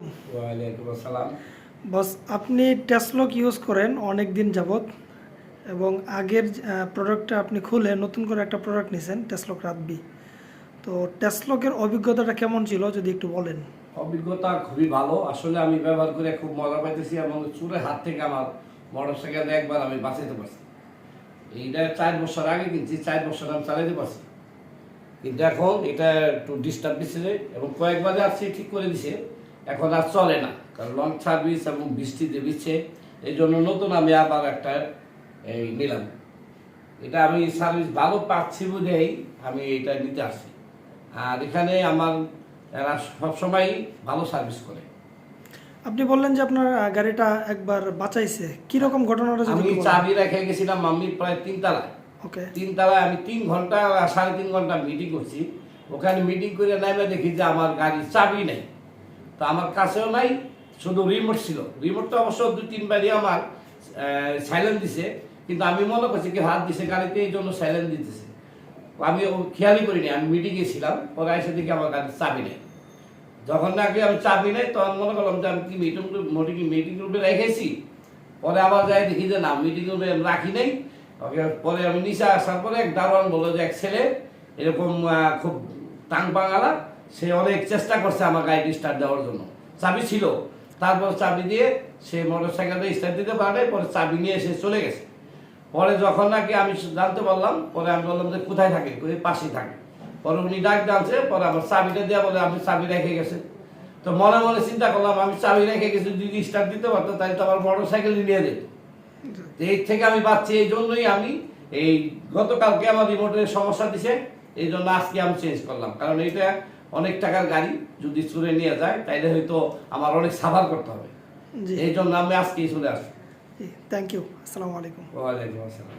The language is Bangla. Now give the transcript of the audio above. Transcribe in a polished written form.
ওয়ালাইকুম আসসালাম। বস, আপনি টেসলক ইউজ করেন অনেক দিন যাবত এবং আগের প্রোডাক্টটা আপনি খুলে নতুন করে একটা প্রোডাক্ট নিয়েছেন টেসলক রাতবি। তো টেসলকের অভিজ্ঞতাটা কেমন ছিল যদি একটু বলেন। অভিজ্ঞতা খুবই ভালো। আসলে আমি ব্যবহার করে খুব মজা পাইতেছি এবং চুরের হাত থেকে আমার মোটরসাইকেল একবার আমি বাঁচাইতে পারছি। এইটা 4 বছর আগে কিনছি, 4 বছর আমি চালাইতে পারছি, কিন্তু এখন এটা একটু ডিস্টার্ব দিচ্ছে এবং কয়েকবারে আসছি ঠিক করে দিছে, এখন আর চলে না, কারণ লং সার্ভিস এবং বৃষ্টিতে দিচ্ছে। এই জন্য নতুন আমি আবার একটা এই নিলাম। এটা আমি সার্ভিস ভালো পাচ্ছি বলেই আমি এটা নিতে আসছি। আর এখানে আমার এরা সবসময় ভালো সার্ভিস করে। আপনি বললেন যে আপনার গাড়িটা একবার বাঁচাইছে, কিরকম ঘটনাটা যদি আমি একটু বলেন। চাবি রেখে গেছিলাম আমি প্রায় 3 তলায়। ওকে। 3 তলায় আমি 3 ঘন্টা 3.5 ঘন্টা মিটিং করছি। ওখানে মিটিং করে নামে দেখি যে আমার গাড়ির চাবি নেই, তো আমার কাছেও নাই, শুধু রিমোট ছিল। রিমোটটা অবশ্য 2-3 বারই আমার সাইলেন্ট দিছে, কিন্তু আমি মনে করছি কি হাত দিছে গাড়িতে, এই জন্য সাইলেন্ট দিতেছে। আমি খেয়ালই করিনি, আমি মিটিংয়ে ছিলাম, পরে এসে দেখি আমার গাড়ির চাবি নেই। যখন নাকি আমি চাবি নেই তখন মনে করলাম যে আমি কি মিটিং রুমে রেখেছি। পরে আবার যাই দেখি যে না, মিটিং রুমে রাখি নেই। ওকে, পরে আমি নিচে আসার পরে এক দারোয়ান বললো যে এক ছেলে এরকম খুব টাং বাঙালা, সে অনেক চেষ্টা করছে আমার গাড়ি স্টার্ট দেওয়ার জন্য, চাবি ছিল। তারপর চাবি দিয়ে সে মোটর সাইকেলটা স্টার্ট দিতে পারে, পরে চাবি নিয়ে সে চলে গেছে। পরে যখন নাকি আমি জানতে পারলাম, পরে আমি বললাম যে কোথায় থাকে, পাশেই থাকে। পরে উনি ডাক জানছে, পরে আমার চাবিটা দেওয়া বলে আমি চাবি রেখে গেছে। তো মনে মনে চিন্তা করলাম, আমি চাবি রেখে গেছি, যদি স্টার্ট দিতে পারতো তাহলে তো আমার মোটর সাইকেল নিয়ে যেত। তো এই থেকে আমি পাচ্ছি, এই জন্যই আমি এই গতকালকে আমার রিমোটের সমস্যা দিছে, এই জন্য আজকে আমি চেঞ্জ করলাম। কারণ এইটা অনেক টাকার গাড়ি, যদি চুরে নিয়ে যায় তাইলে হয়তো আমার অনেক সাফার করতে হবে। জি, এই জন্য আমি আজকেই চলে আসছি। Thank you. আসসালামু আলাইকুম। ওয়ালাইকুম আসসালাম।